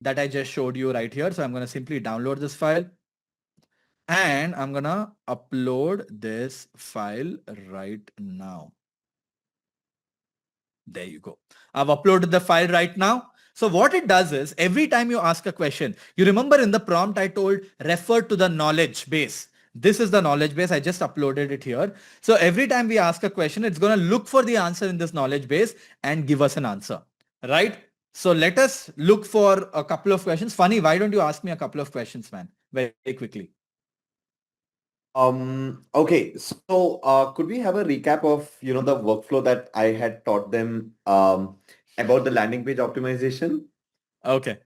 that I just showed you right here. So I'm going to simply download this file and I'm going to upload this file right now. There you go. I've uploaded the file right now. So what it does is every time you ask a question, you remember in the prompt I told refer to the knowledge base. This is the knowledge base. I just uploaded it here. So every time we ask a question, it's going to look for the answer in this knowledge base and give us an answer, right? So let us look for a couple of questions. Funny, why don't you ask me a couple of questions, man? Very quickly. Okay, so could we have a recap of, the workflow that I had taught them about the landing page optimization? Okay.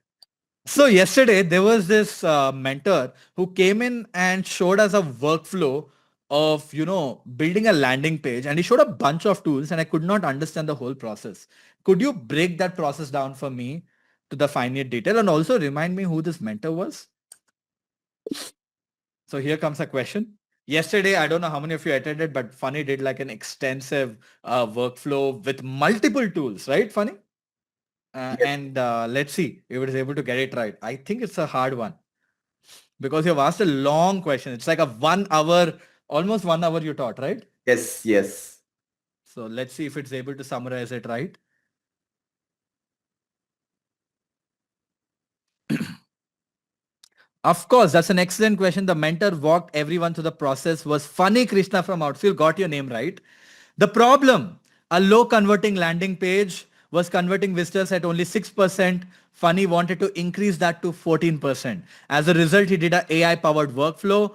So yesterday there was this mentor who came in and showed us a workflow of, building a landing page, and he showed a bunch of tools and I could not understand the whole process. Could you break that process down for me to the finite detail and also remind me who this mentor was? So here comes a question. Yesterday, I don't know how many of you attended, but Funny did like an extensive workflow with multiple tools, right, Funny? Yes. And let's see if it is able to get it right. I think it's a hard one because you've asked a long question. It's like a 1 hour, almost 1 hour you taught, right? Yes, yes. So let's see if it's able to summarize it right. Of course, that's an excellent question. The mentor walked everyone through the process was Funny Krishna from Outfield. Got your name right. The problem, a low converting landing page was converting visitors at only 6%. Funny wanted to increase that to 14%. As a result, he did an AI powered workflow,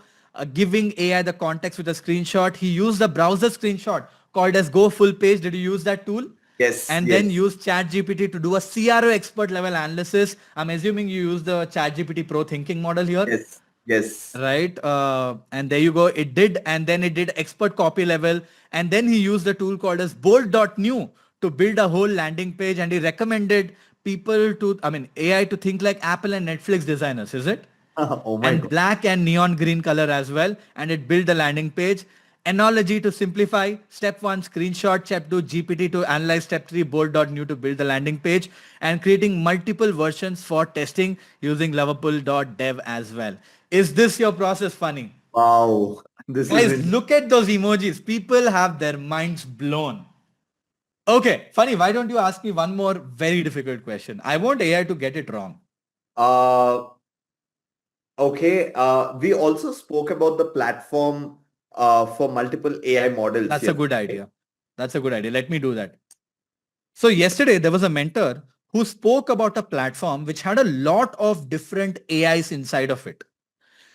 giving AI the context with a screenshot. He used a browser screenshot called as Go Full Page. Did you use that tool? Yes, And then yes, use ChatGPT to do a CRO expert level analysis. I'm assuming you use the ChatGPT Pro thinking model here, yes, yes. right? And there you go. It did, and then it did expert copy level, and then he used a tool called as bold.new to build a whole landing page, and he recommended people to, I mean, AI to think like Apple and Netflix designers, is it? Oh my And God. black and neon green color as well, and it built the landing page. Analogy to simplify: step 1 screenshot, step 2 GPT to analyze, step 3 bold.new to build the landing page, and creating multiple versions for testing using lovable.dev as well. Is this your process? Funny, Wow. This is guys, it. look at those emojis. People have their minds blown. Okay, Funny, why don't you ask me one more very difficult question? I want AI to get it wrong. Uh, okay. We also spoke about the platform for multiple AI models. That's a Yes. good idea. That's a good idea. Let me do that. So yesterday there was a mentor who spoke about a platform which had a lot of different AIs inside of it.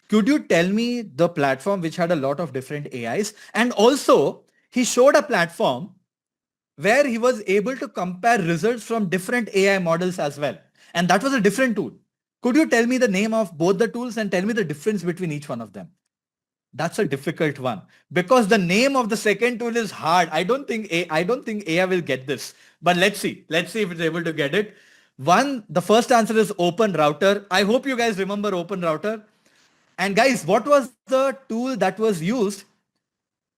Could you tell me the platform which had a lot of different AIs? And also he showed a platform where he was able to compare results from different AI models as well. And that was a different tool. Could you tell me the name of both the tools and tell me the difference between each one of them? That's a difficult one because the name of the second tool is hard. I don't think AI will get this. But let's see. Let's see if it's able to get it. One, the first answer is Open Router. I hope you guys remember Open Router. And guys, what was the tool that was used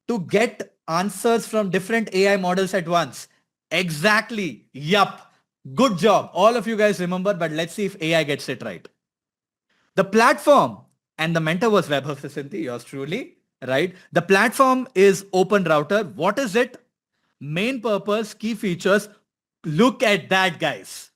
to get answers from different AI models at once? Exactly. Yup. Good job. All of you guys remember, but let's see if AI gets it right. The platform, and the mentor was Web of Cynthia, yours truly, right? The platform is Open Router. What is it? Main purpose, key features. Look at that, guys.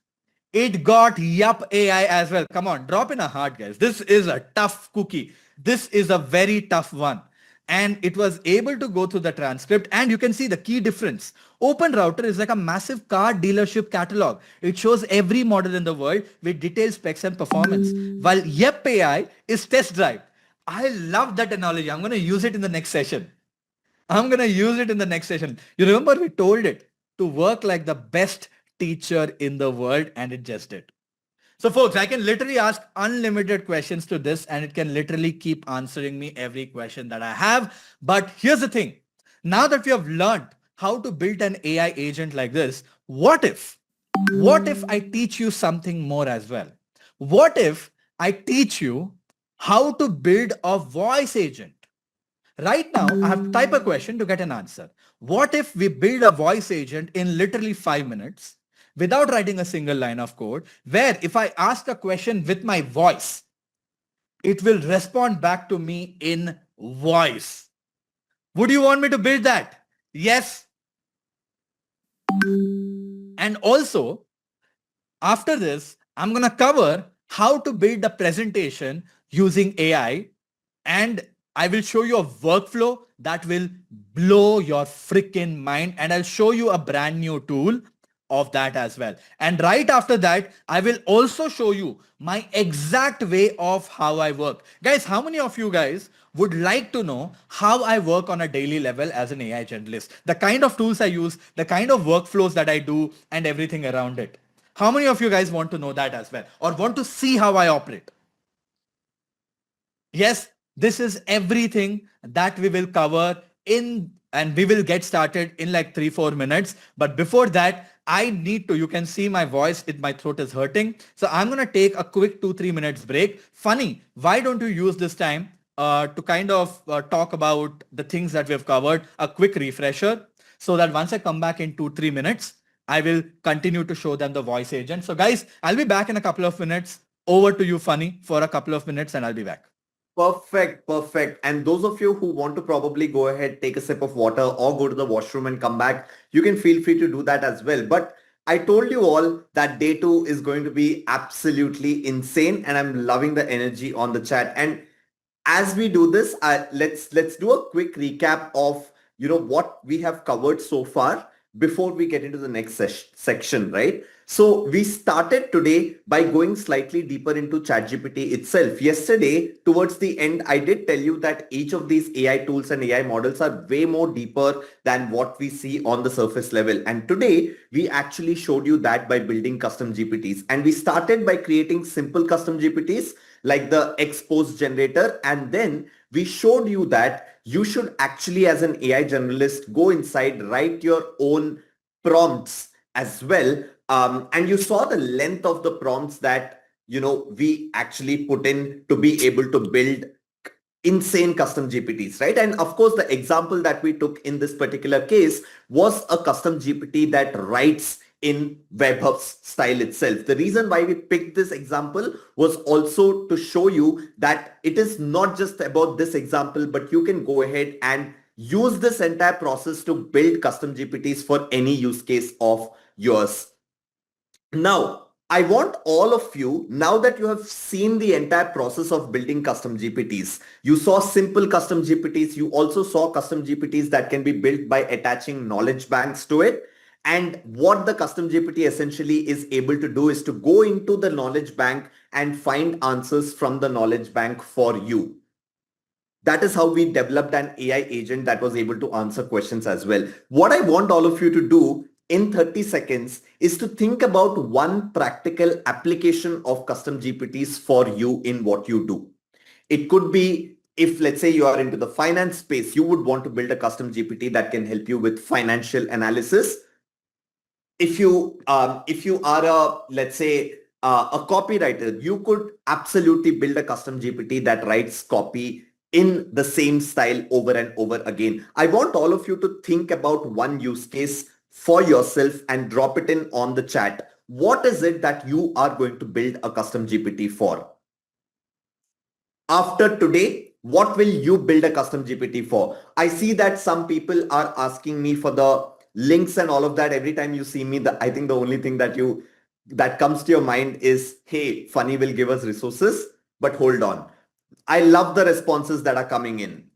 It got Yup AI as well. Come on, drop in a heart, guys. This is a tough cookie. This is a very tough one. And it was able to go through the transcript, and you can see the key difference. Open Router is like a massive car dealership catalog. It shows every model in the world with detailed specs and performance. While Yep AI is test drive. I love that analogy. I'm going to use it in the next session. I'm going to use it in the next session. You remember we told it to work like the best teacher in the world, and it just did. So folks, I can literally ask unlimited questions to this and it can literally keep answering me every question that I have. But here's the thing. Now that we have learned how to build an AI agent like this, what if I teach you something more as well? What if I teach you how to build a voice agent? Right now, I have to type a question to get an answer. What if we build a voice agent in literally 5 minutes? without writing a single line of code, where if I ask a question with my voice, it will respond back to me in voice. Would you want me to build that? Yes. And also, after this, I'm going to cover how to build a presentation using AI, and I will show you a workflow that will blow your freaking mind, and I'll show you a brand new tool of that as well. And right after that, I will also show you my exact way of how I work. Guys, how many of you guys would like to know how I work on a daily level as an AI generalist? The kind of tools I use, the kind of workflows that I do, and everything around it. How many of you guys want to know that as well, or want to see how I operate? Yes, this is everything that we will cover in, and we will get started in like 3-4 minutes. But before that, I need to, you can see my voice, my throat is hurting. So I'm going to take a quick 2-3 minutes break. Funny, why don't you use this time to kind of talk about the things that we have covered, a quick refresher, so that once I come back in 2-3 minutes, I will continue to show them the voice agent. So guys, I'll be back in a couple of minutes. Over to you, Funny, for a couple of minutes, and I'll be back. Perfect, perfect. And those of you who want to probably go ahead, take a sip of water or go to the washroom and come back, you can feel free to do that as well. But I told you all that day two is going to be absolutely insane, and I'm loving the energy on the chat. And as we do this, let's do a quick recap of what we have covered so far before we get into the next section, right? So we started today by going slightly deeper into ChatGPT itself. Yesterday, towards the end, I did tell you that each of these AI tools and AI models are way more deeper than what we see on the surface level. And today, we actually showed you that by building custom GPTs. And we started by creating simple custom GPTs like the expose generator. And then we showed you that you should actually, as an AI generalist, go inside, write your own prompts as well. And you saw the length of the prompts that, we actually put in to be able to build insane custom GPTs, right? And of course, the example that we took in this particular case was a custom GPT that writes in Webhub's style itself. The reason why we picked this example was also to show you that it is not just about this example, but you can go ahead and use this entire process to build custom GPTs for any use case of yours. Now, I want all of you, now that you have seen the entire process of building custom GPTs, you saw simple custom GPTs, you also saw custom GPTs that can be built by attaching knowledge banks to it. And what the custom GPT essentially is able to do is to go into the knowledge bank and find answers from the knowledge bank for you. That is how we developed an AI agent that was able to answer questions as well. What I want all of you to do in 30 seconds is to think about one practical application of custom GPTs for you in what you do. It could be, if let's say you are into the finance space, you would want to build a custom GPT that can help you with financial analysis. If you are let's say a copywriter, you could absolutely build a custom GPT that writes copy in the same style over and over again. I want all of you to think about one use case for yourself and drop it in on the chat. What is it that you are going to build a custom GPT for? After today, what will you build a custom GPT for? I see that some people are asking me for the links and all of that. Every time you see me, I think the only thing that comes to your mind is, hey, Funny will give us resources. But hold on. I love the responses that are coming in.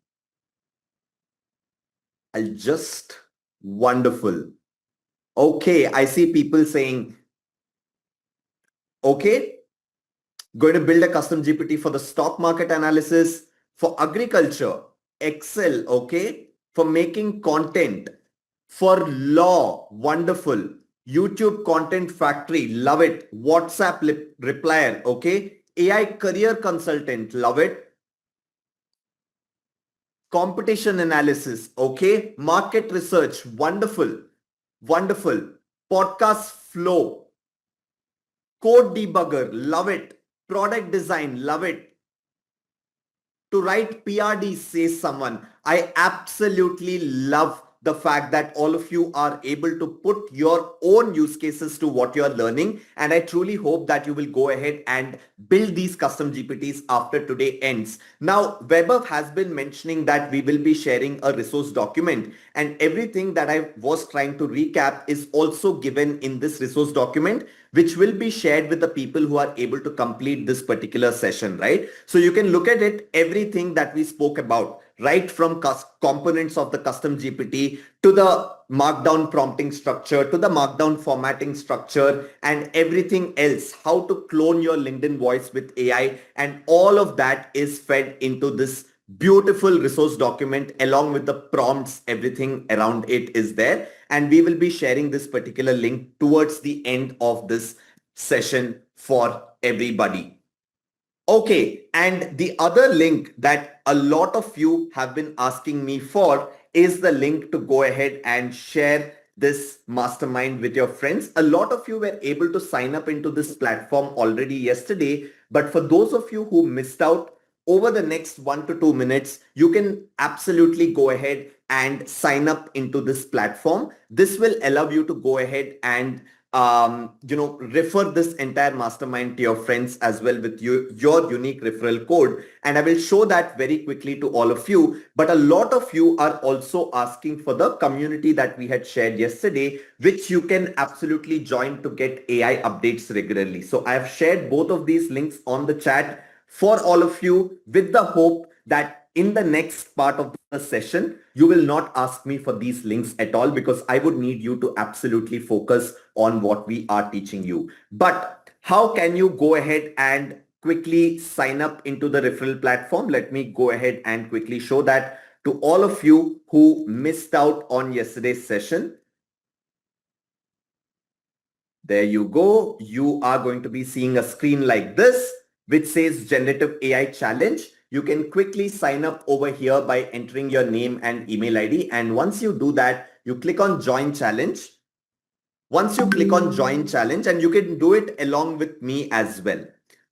Wonderful. Okay, I see people saying, okay, going to build a custom GPT for the stock market analysis, for agriculture, Excel, okay, for making content, for law, wonderful, YouTube content factory, love it, WhatsApp replier, okay, AI career consultant, love it, competition analysis, okay, market research, wonderful, wonderful, podcast flow, code debugger, love it, product design, love it, to write PRD, says someone. I absolutely love the fact that all of you are able to put your own use cases to what you're learning. And I truly hope that you will go ahead and build these custom GPTs after today ends. Now, Vaibhav has been mentioning that we will be sharing a resource document, and everything that I was trying to recap is also given in this resource document, which will be shared with the people who are able to complete this particular session, right? So you can look at it, everything that we spoke about, right from components of the custom GPT to the markdown prompting structure, to the markdown formatting structure, and everything else, how to clone your LinkedIn voice with AI. And all of that is fed into this beautiful resource document along with the prompts. Everything around it is there. And we will be sharing this particular link towards the end of this session for everybody. Okay, and the other link that a lot of you have been asking me for is the link to go ahead and share this mastermind with your friends. A lot of you were able to sign up into this platform already yesterday, but for those of you who missed out, over the next 1 to 2 minutes, you can absolutely go ahead and sign up into this platform. This will allow you to go ahead and refer this entire mastermind to your friends as well with your unique referral code. And I will show that very quickly to all of you. But a lot of you are also asking for the community that we had shared yesterday, which you can absolutely join to get AI updates regularly. So I have shared both of these links on the chat for all of you with the hope that in the next part of the session, you will not ask me for these links at all, because I would need you to absolutely focus on what we are teaching you. But how can you go ahead and quickly sign up into the referral platform? Let me go ahead and quickly show that to all of you who missed out on yesterday's session. There you go. You are going to be seeing a screen like this, which says Generative AI Challenge. You can quickly sign up over here by entering your name and email ID. And once you do that, you click on Join Challenge. Once you click on Join Challenge, and you can do it along with me as well.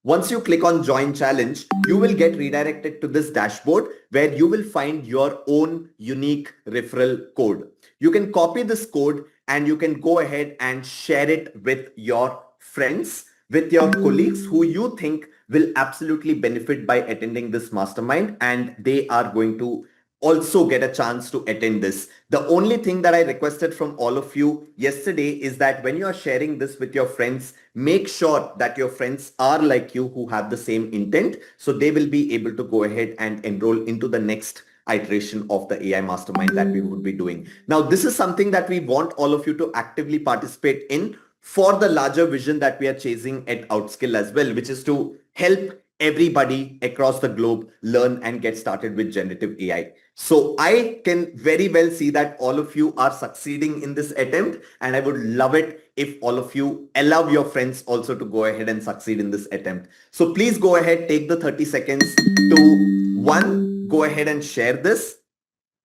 Once you click on Join Challenge, you will get redirected to this dashboard where you will find your own unique referral code. You can copy this code and you can go ahead and share it with your friends, with your colleagues who you think will absolutely benefit by attending this mastermind, and they are going to also get a chance to attend this. The only thing that I requested from all of you yesterday is that when you are sharing this with your friends, make sure that your friends are like you, who have the same intent, so they will be able to go ahead and enroll into the next iteration of the AI mastermind that we would be doing. Now, this is something that we want all of you to actively participate in for the larger vision that we are chasing at Outskill as well, which is to help everybody across the globe learn and get started with generative AI. So I can very well see that all of you are succeeding in this attempt, and I would love it if all of you allow your friends also to go ahead and succeed in this attempt. So please go ahead, take the 30 seconds to, one, go ahead and share this.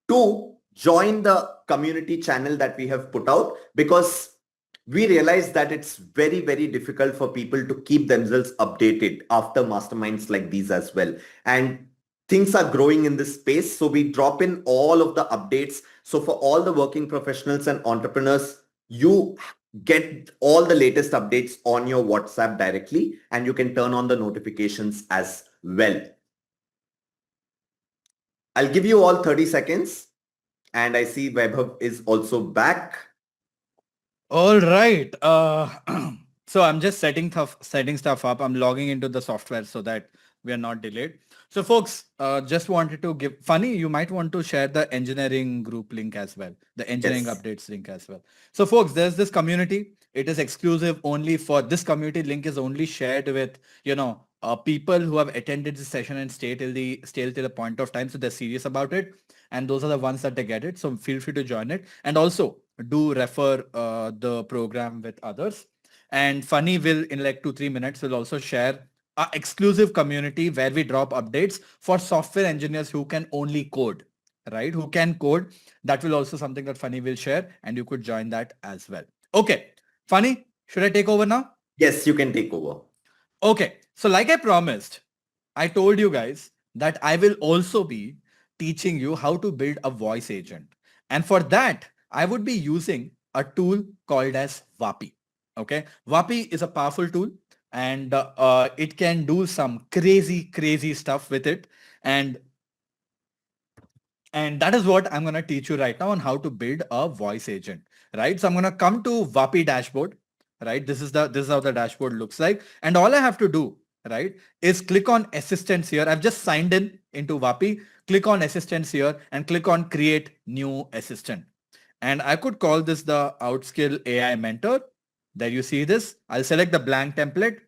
Two, join the community channel that we have put out, because we realize that it's very, very difficult for people to keep themselves updated after masterminds like these as well. And things are growing in this space. So we drop in all of the updates. So for all the working professionals and entrepreneurs, you get all the latest updates on your WhatsApp directly, and you can turn on the notifications as well. I'll give you all 30 seconds. And I see Vaibhav is also back. All right. So I'm just setting stuff up. I'm logging into the software so that we are not delayed. So folks, just wanted to give, funny, you might want to share the engineering group link as well, the engineering Yes. updates link as well. So folks, there's this community. It is exclusive only for this community. Link is only shared with, people who have attended the session and stay till the point of time. So they're serious about it. And those are the ones that they get it. So feel free to join it. And also do refer the program with others. And Funny will, in like 2-3 minutes, will also share our exclusive community where we drop updates for software engineers who can only code, right? Who can code. That will also something that Funny will share, and you could join that as well. Okay, Funny, should I take over now? Yes, you can take over. Okay, so like I promised, I told you guys that I will also be teaching you how to build a voice agent. And for that, I would be using a tool called as Vapi. Okay. Vapi is a powerful tool and it can do some crazy stuff with it. And and that is what I'm going to teach you right now on how to build a voice agent, right? So I'm going to come to Vapi dashboard, right? This is how the dashboard looks like. And all I have to do, right, is click on assistants here. I've just signed in into Vapi, click on assistants here and click on create new assistant. And I could call this the Outskill AI mentor. There you see this. I'll select the blank template,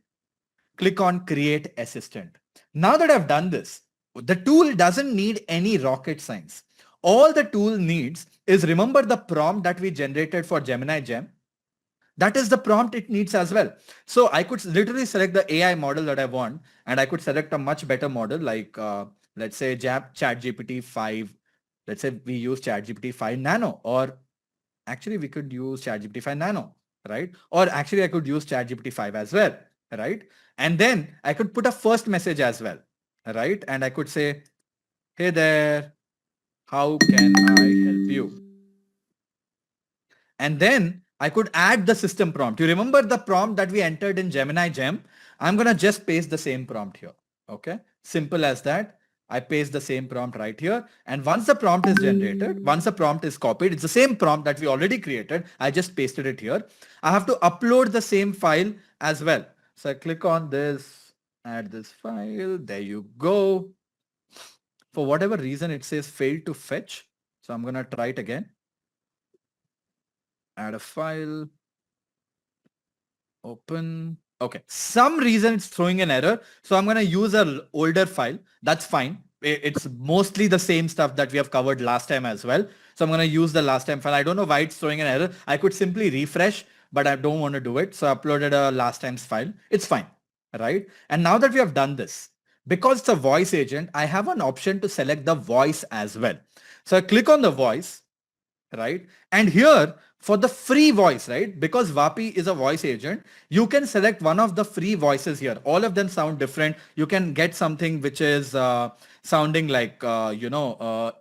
click on create assistant. Now that I've done this, the tool doesn't need any rocket science. All the tool needs is remember the prompt that we generated for Gemini Gem. That is the prompt it needs as well. So I could literally select the AI model that I want and I could select a much better model like let's say ChatGPT 5. Let's say we use ChatGPT 5 Nano, or actually we could use ChatGPT 5 Nano, right? Or actually I could use ChatGPT 5 as well, right? And then I could put a first message as well, right? And I could say, hey there, how can I help you? And then I could add the system prompt. You remember the prompt that we entered in Gemini Gem? I'm going to just paste the same prompt here. Okay. Simple as that. I paste the same prompt right here. And once the prompt is generated, once the prompt is copied, it's the same prompt that we already created. I just pasted it here. I have to upload the same file as well. So I click on this, add this file. There you go. For whatever reason, it says failed to fetch. So I'm going to try it again. Add a file, open. Okay, some reason it's throwing an error. So I'm going to use an older file. That's fine. It's mostly the same stuff that we have covered last time as well. So I'm going to use the last time file. I don't know why it's throwing an error. I could simply refresh, but I don't want to do it. So I uploaded a last time's file. It's fine, right? And now that we have done this, because it's a voice agent, I have an option to select the voice as well. So I click on the voice, right? And here for the free voice, right? Because Vapi is a voice agent, you can select one of the free voices here. All of them sound different. You can get something which is sounding like,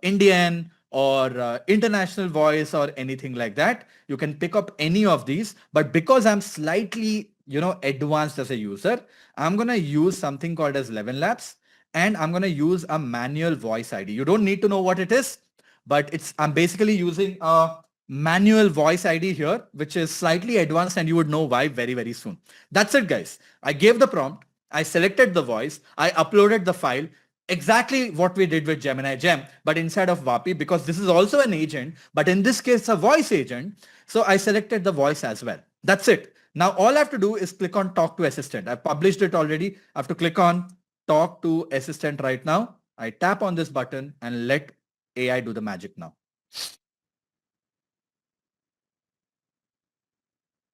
Indian or international voice or anything like that. You can pick up any of these. But because I'm slightly, advanced as a user, I'm going to use something called as 11 Labs. And I'm going to use a manual voice ID. You don't need to know what it is, but I'm basically using a manual voice ID here, which is slightly advanced and you would know why very soon. That's it, guys. I gave the prompt. I selected the voice. I uploaded the file. Exactly what we did with Gemini Gem, but inside of Vapi, because this is also an agent, but in this case, a voice agent. So I selected the voice as well. That's it. Now, all I have to do is click on Talk to Assistant. I published it already. I have to click on Talk to Assistant right now. I tap on this button and let AI do the magic now.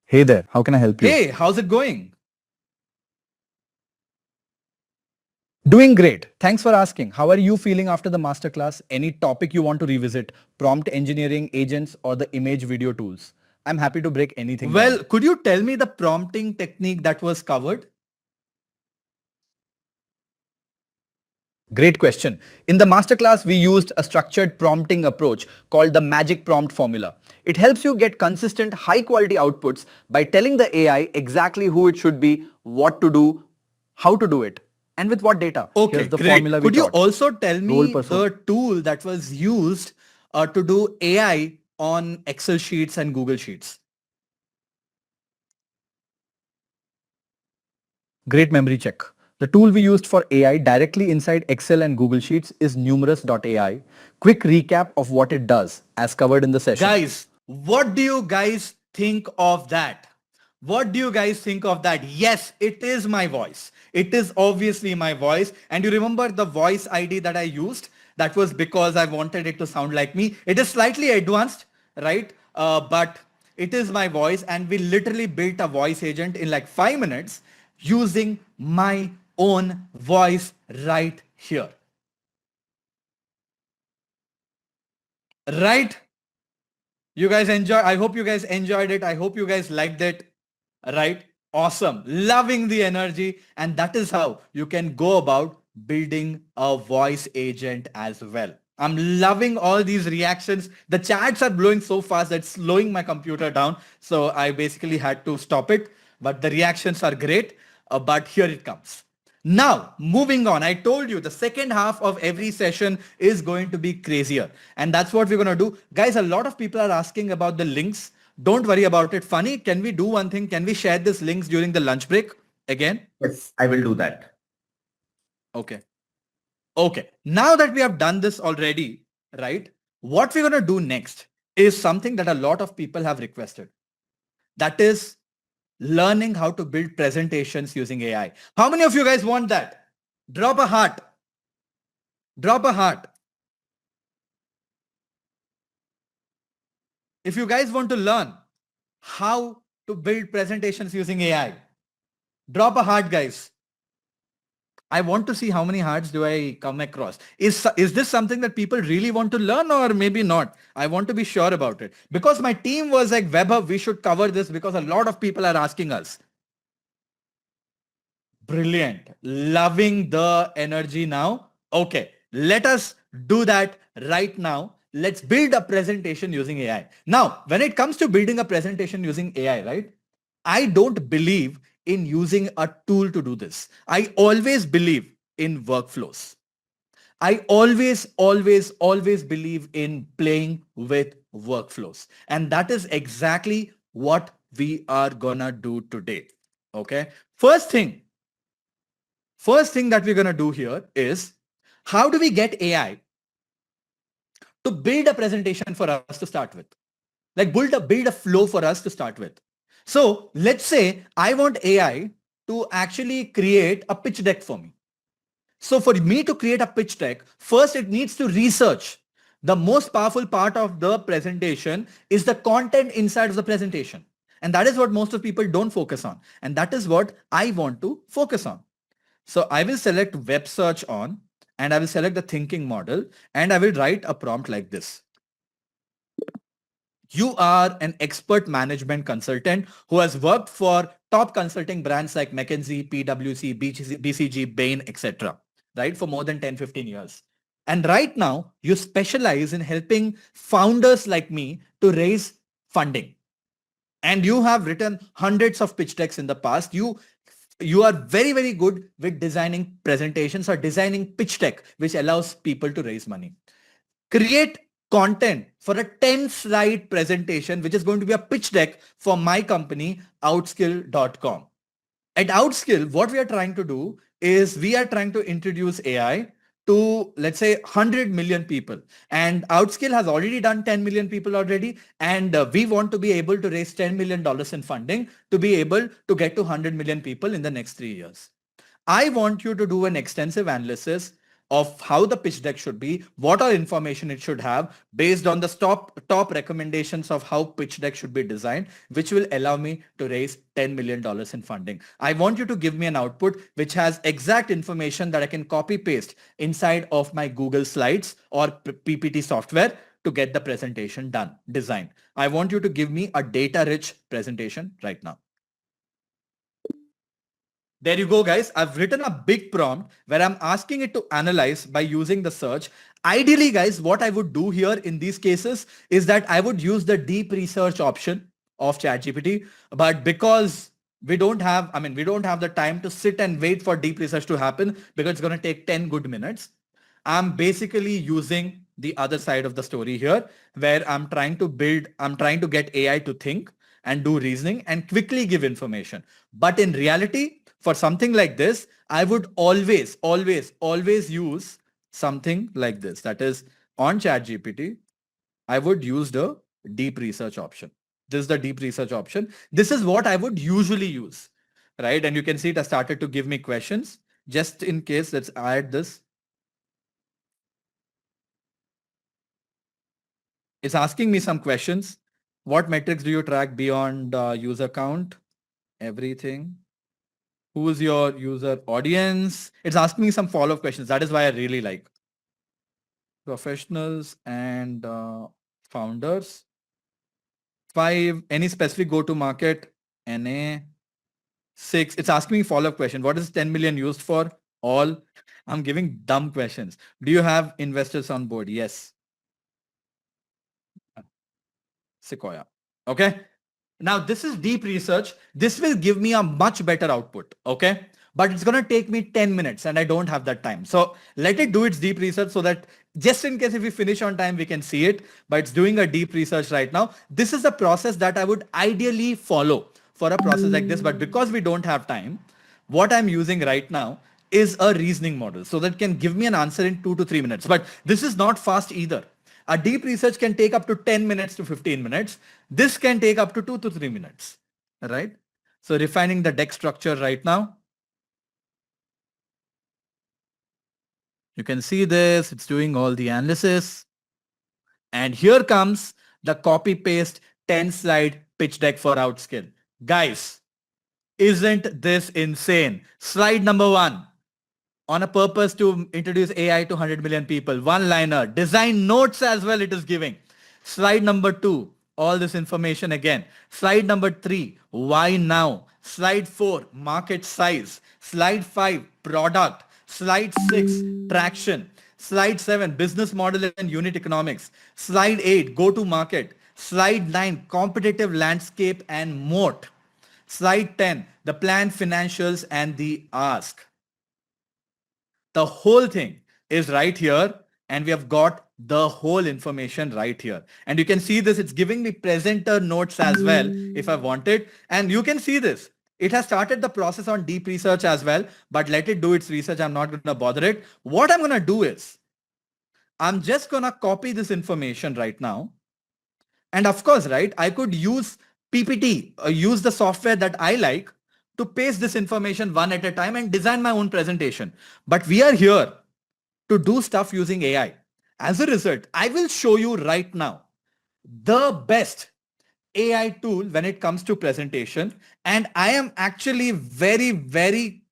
Hey there, how can I help you? Hey, how's it going? Doing great. Thanks for asking. How are you feeling after the masterclass? Any topic you want to revisit? Prompt engineering, agents, or the image video tools? I'm happy to break anything Well, down. could you tell me the prompting technique that was covered? Great question. In the masterclass, we used a structured prompting approach called the magic prompt formula. It helps you get consistent, high quality outputs by telling the AI exactly who it should be, what to do, how to do it, and with what data. Okay, Here's the great. formula we Could you taught. also tell Role me persona. the tool that was used to do AI on Excel sheets and Google Sheets? Great memory check. The tool we used for AI directly inside Excel and Google Sheets is numerous.ai. Quick recap of what it does as covered in the session. Guys, what do you guys think of that? What do you guys think of that? Yes, it is my voice. It is obviously my voice. And you remember the voice ID that I used? That was because I wanted it to sound like me. It is slightly advanced, right? But it is my voice. And we literally built a voice agent in like 5 minutes using my own voice right here. Right? You guys enjoy. I hope you guys enjoyed it. I hope you guys liked it. Right? Awesome. Loving the energy. And that is how you can go about building a voice agent as well. I'm loving all these reactions. The chats are blowing so fast that it's slowing my computer down. So I basically had to stop it. But the reactions are great. But here it comes. Now, moving on, I told you the second half of every session is going to be crazier. And that's what we're going to do. Guys, a lot of people are asking about the links. Don't worry about it. Funny, can we do one thing? Can we share these links during the lunch break again? Yes, I will do that. Okay. Okay, now that we have done this already, right? What we're going to do next is something that a lot of people have requested. That is learning how to build presentations using AI. How many of you guys want that? Drop a heart. Drop a heart. If you guys want to learn how to build presentations using AI, drop a heart, guys. I want to see how many hearts do I come across. Is this something that people really want to learn or maybe not? I want to be sure about it. Because my team was like, Webhub, we should cover this because a lot of people are asking us. Brilliant. Loving the energy now. Okay, let us do that right now. Let's build a presentation using AI. Now, when it comes to building a presentation using AI, right? I don't believe in using a tool to do this. I always believe in workflows. I always believe in playing with workflows. And that is exactly what we are gonna do today. Okay. First thing that we're gonna do here is how do we get AI to build a presentation for us to start with? Like build a flow for us to start with. So let's say I want AI to actually create a pitch deck for me. So for me to create a pitch deck, first it needs to research. The most powerful part of the presentation is the content inside of the presentation. And that is what most of people don't focus on. And that is what I want to focus on. So I will select web search on and I will select the thinking model and I will write a prompt like this. You are an expert management consultant who has worked for top consulting brands like McKinsey, PwC, BCG, Bain, etc. Right? For more than 10, 15 years. And right now, you specialize in helping founders like me to raise funding. And you have written hundreds of pitch decks in the past. You are very good with designing presentations or designing pitch deck, which allows people to raise money. Create content for a 10 slide presentation, which is going to be a pitch deck for my company, outskill.com. At Outskill, what we are trying to do is we are trying to introduce AI to, let's say, 100 million people. And Outskill has already done 10 million people already. And we want to be able to raise $10 million in funding to be able to get to 100 million people in the next 3 years. I want you to do an extensive analysis of how the pitch deck should be, what all information it should have based on the top recommendations of how pitch deck should be designed, which will allow me to raise $10 million in funding. I want you to give me an output which has exact information that I can copy paste inside of my Google Slides or PPT software to get the presentation done, designed. I want you to give me a data-rich presentation right now. There you go, guys. I've written a big prompt where I'm asking it to analyze by using the search. Ideally, guys, what I would do here in these cases is that I would use the deep research option of ChatGPT. But because we don't have the time to sit and wait for deep research to happen because it's going to take 10 good minutes. I'm basically using the other side of the story here where I'm trying to get AI to think and do reasoning and quickly give information. But in reality, for something like this, I would always use something like this. That is on ChatGPT, I would use the deep research option. This is the deep research option. This is what I would usually use, right? And you can see it has started to give me questions. Just in case, let's add this. It's asking me some questions. What metrics do you track beyond user count? Everything. Who is your user audience? It's asking me some follow-up questions. That is why I really like professionals and founders. 5, any specific go-to-market? NA. 6, it's asking me follow-up question. What is 10 million used for? All I'm giving dumb questions. Do you have investors on board? Yes. Sequoia. Okay. Now this is deep research. This will give me a much better output. Okay. But it's going to take me 10 minutes and I don't have that time. So let it do its deep research so that just in case if we finish on time, we can see it. But it's doing a deep research right now. This is the process that I would ideally follow for a process like this. But because we don't have time, what I'm using right now is a reasoning model so that can give me an answer in 2 to 3 minutes. But this is not fast either. A deep research can take up to 10 minutes to 15 minutes. This can take up to 2 to 3 minutes, right? So refining the deck structure right now. You can see this, it's doing all the analysis. And here comes the copy paste 10 slide pitch deck for Outskill. Guys, isn't this insane? Slide number 1. On a purpose to introduce AI to 100 million people. One liner. Design notes as well it is giving. Slide number 2. All this information again. Slide number 3. Why now? Slide 4. Market size. Slide 5. Product. Slide 6. Traction. Slide 7. Business model and unit economics. Slide 8. Go to market. Slide 9. Competitive landscape and moat. Slide 10. The plan, financials and the ask. The whole thing is right here and we have got the whole information right here. And you can see this, it's giving me presenter notes as well if I want it. And you can see this. It has started the process on deep research as well, but let it do its research. I'm not going to bother it. What I'm going to do is I'm just going to copy this information right now. And of course, right, I could use PPT, use the software that I like to paste this information one at a time and design my own presentation. But we are here to do stuff using AI. As a result, I will show you right now the best AI tool when it comes to presentation. And I am actually very, very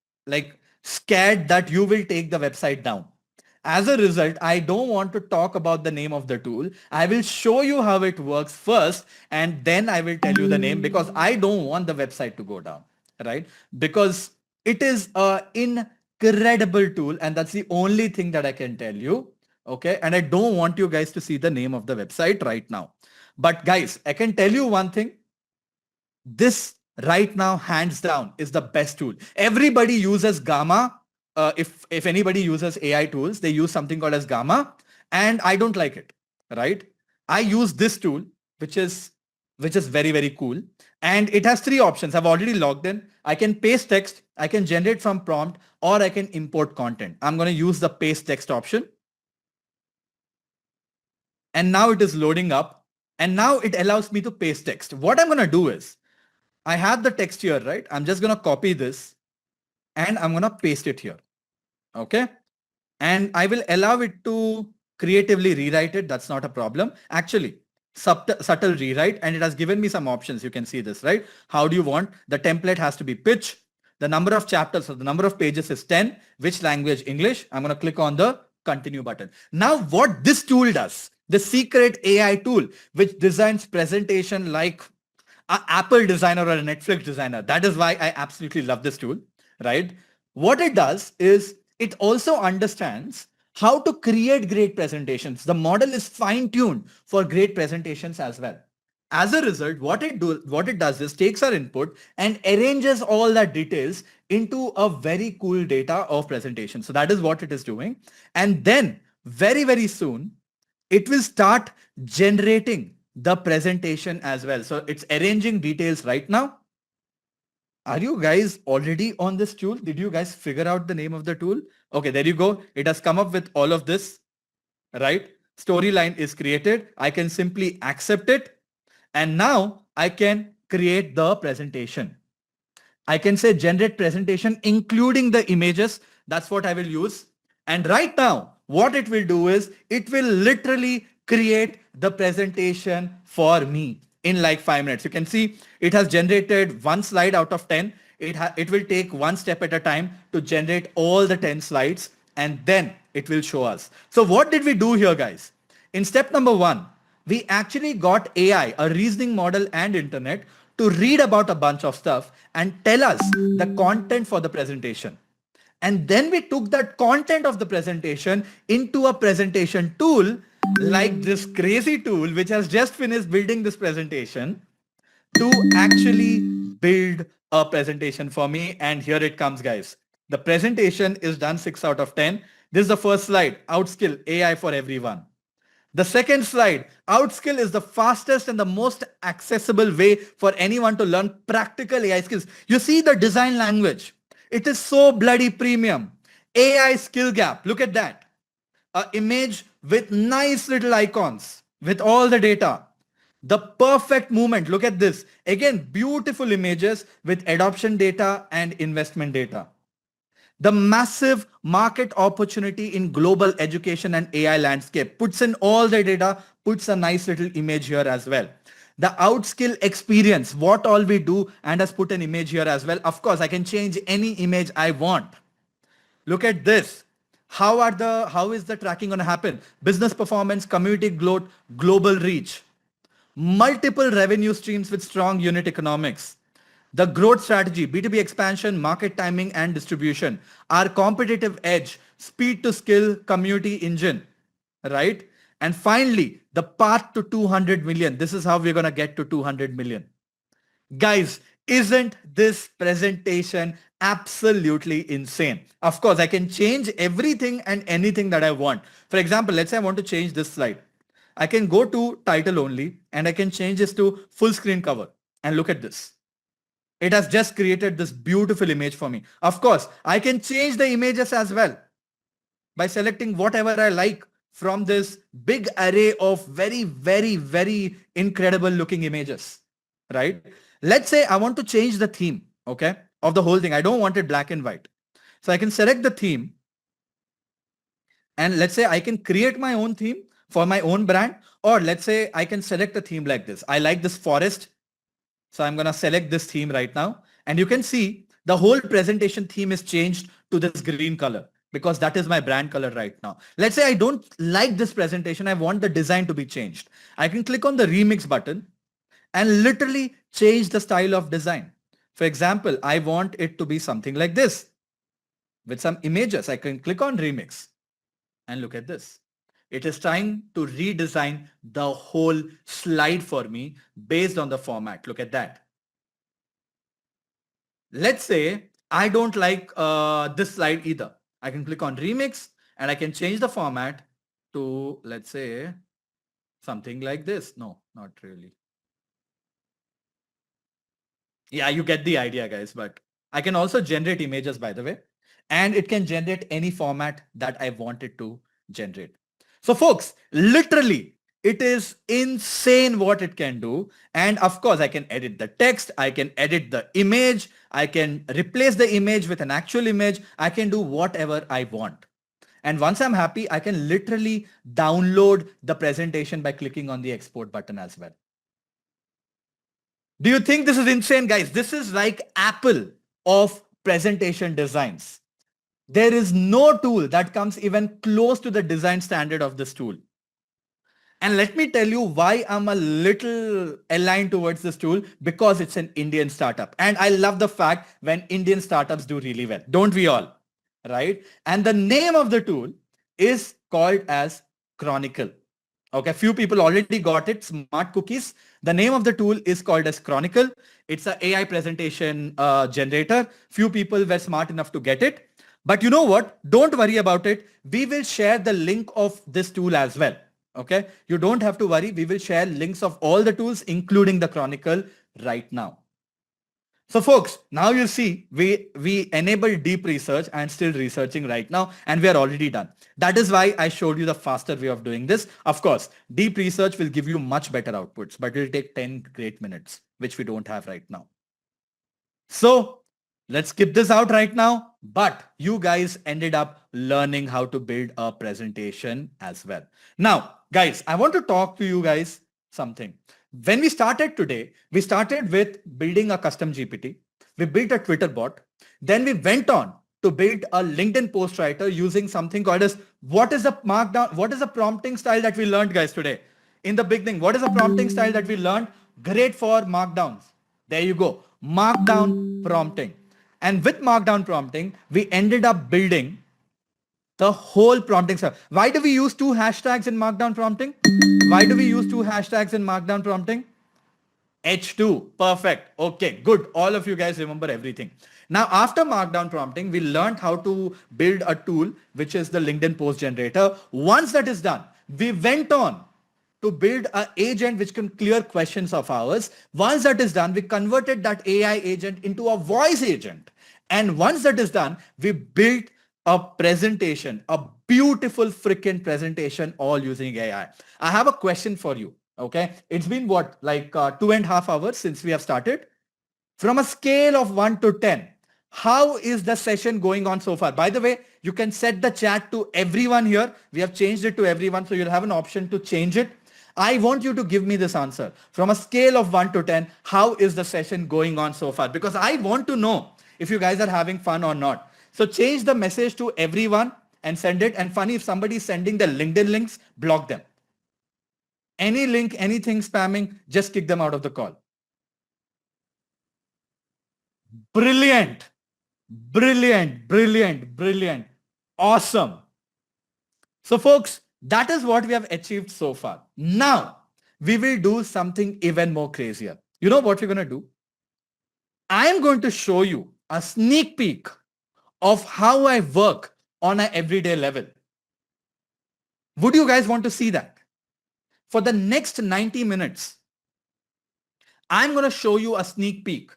scared that you will take the website down. As a result, I don't want to talk about the name of the tool. I will show you how it works first, and then I will tell you the name because I don't want the website to go down, right? Because it is an incredible tool, and that's the only thing that I can tell you, okay? And I don't want you guys to see the name of the website right now. But guys, I can tell you one thing. This right now, hands down, is the best tool. Everybody uses Gamma. If anybody uses AI tools, they use something called as Gamma, and I don't like it, right? I use this tool, which is very, very cool. And it has 3 options. I've already logged in. I can paste text, I can generate from prompt, or I can import content. I'm going to use the paste text option. And now it is loading up. And now it allows me to paste text. What I'm going to do is, I have the text here, right? I'm just going to copy this and I'm going to paste it here. Okay. And I will allow it to creatively rewrite it. That's not a problem. Actually, subtle rewrite, and it has given me some options. You can see this, right? How do you want? The template has to be pitch. The number of chapters or the number of pages is 10. Which language? English. I'm going to click on the continue button. Now what this tool does, the secret AI tool, which designs presentation like an Apple designer or a Netflix designer. That is why I absolutely love this tool, right? What it does is it also understands how to create great presentations. The model is fine-tuned for great presentations as well. As a result, what it does is takes our input and arranges all that details into a very cool data of presentation. So that is what it is doing. And then very, very soon, it will start generating the presentation as well. So it's arranging details right now. Are you guys already on this tool? Did you guys figure out the name of the tool? Okay, there you go. It has come up with all of this, right? Storyline is created. I can simply accept it. And now I can create the presentation. I can say generate presentation, including the images. That's what I will use. And right now, what it will do is it will literally create the presentation for me in like 5 minutes. You can see it has generated 1 slide out of 10. It will take 1 step at a time to generate all the 10 slides, and then it will show us. So what did we do here, guys? In step number 1, we actually got AI, a reasoning model and internet, to read about a bunch of stuff and tell us the content for the presentation. And then we took that content of the presentation into a presentation tool like this crazy tool, which has just finished building this presentation to actually build a presentation for me. And here it comes, guys. The presentation is done 6 out of 10. This is the first slide, outskill AI for everyone. The second slide, outskill is the fastest and the most accessible way for anyone to learn practical AI skills. You see the design language. It is so bloody premium. AI skill gap. Look at that. An image with nice little icons with all the data. The perfect movement. Look at this. Again, beautiful images with adoption data and investment data. The massive market opportunity in global education and AI landscape puts in all the data, puts a nice little image here as well. The outskill experience, what all we do, and has put an image here as well. Of course, I can change any image I want. Look at this. How is the tracking going to happen? Business performance, community growth, global reach, multiple revenue streams with strong unit economics. The growth strategy, B2B expansion, market timing and distribution, our competitive edge, speed to skill, community engine, right? And finally, the path to 200 million. This is how we're going to get to 200 million. Guys, isn't this presentation absolutely insane? Of course, I can change everything and anything that I want. For example, let's say I want to change this slide. I can go to title only and I can change this to full screen cover. And look at this. It has just created this beautiful image for me. Of course, I can change the images as well by selecting whatever I like from this big array of very, very, very incredible looking images, right? Let's say I want to change the theme, okay, of the whole thing. I don't want it black and white. So I can select the theme and let's say I can create my own theme for my own brand, or let's say I can select a theme like this. I like this forest. So I'm going to select this theme right now. And you can see the whole presentation theme is changed to this green color because that is my brand color right now. Let's say I don't like this presentation. I want the design to be changed. I can click on the remix button and literally change the style of design. For example, I want it to be something like this with some images. I can click on remix and look at this. It is trying to redesign the whole slide for me based on the format. Look at that. Let's say I don't like this slide either. I can click on remix and I can change the format to, let's say, something like this. No, not really. Yeah, you get the idea, guys, but I can also generate images, by the way, and it can generate any format that I want it to generate. So folks, literally, it is insane what it can do. And of course, I can edit the text. I can edit the image. I can replace the image with an actual image. I can do whatever I want. And once I'm happy, I can literally download the presentation by clicking on the export button as well. Do you think this is insane, guys? This is like Apple of presentation designs. There is no tool that comes even close to the design standard of this tool. And let me tell you why I'm a little aligned towards this tool, because it's an Indian startup. And I love the fact when Indian startups do really well. Don't we all? Right? And the name of the tool is called as Chronicle. Okay, few people already got it, smart cookies. The name of the tool is called as Chronicle. It's an AI presentation generator. Few people were smart enough to get it. But you know what? Don't worry about it. We will share the link of this tool as well. Okay. You don't have to worry. We will share links of all the tools, including the Chronicle right now. So folks, now you see we enabled deep research and still researching right now, and we are already done. That is why I showed you the faster way of doing this. Of course, deep research will give you much better outputs, but it will take 10 great minutes, which we don't have right now. So let's skip this out right now, but you guys ended up learning how to build a presentation as well. Now, guys, I want to talk to you guys something. When we started today, we started with building a custom GPT. We built a Twitter bot. Then we went on to build a LinkedIn post writer using something called as what is the markdown, what is the prompting style that we learned, guys, today? In the beginning, what is the prompting style that we learned? Great for markdowns. There you go. Markdown prompting. And with markdown prompting, we ended up building the whole prompting stuff. Why do we use two hashtags in markdown prompting? Why do we use two hashtags in markdown prompting? H2. Perfect. Okay, good. All of you guys remember everything. Now, after markdown prompting, we learned how to build a tool, which is the LinkedIn post generator. Once that is done, we went on to build an agent which can clear questions of ours. Once that is done, we converted that AI agent into a voice agent. And once that is done, we built a presentation, a beautiful freaking presentation, all using AI. I have a question for you. Okay. It's been what, like 2.5 hours since we have started. From a scale of 1 to 10, how is the session going on so far? By the way, you can set the chat to everyone here. We have changed it to everyone, so you'll have an option to change it. I want you to give me this answer. From a scale of 1 to 10, how is the session going on so far? Because I want to know if you guys are having fun or not. So change the message to everyone and send it. And funny, if somebody is sending the LinkedIn links, block them. Any link, anything spamming, just kick them out of the call. Brilliant. Brilliant, brilliant, brilliant. Awesome. So folks, that is what we have achieved so far. Now, we will do something even more crazier. You know what we're going to do? I am going to show you a sneak peek of how I work on an everyday level. Would you guys want to see that? For the next 90 minutes, I'm going to show you a sneak peek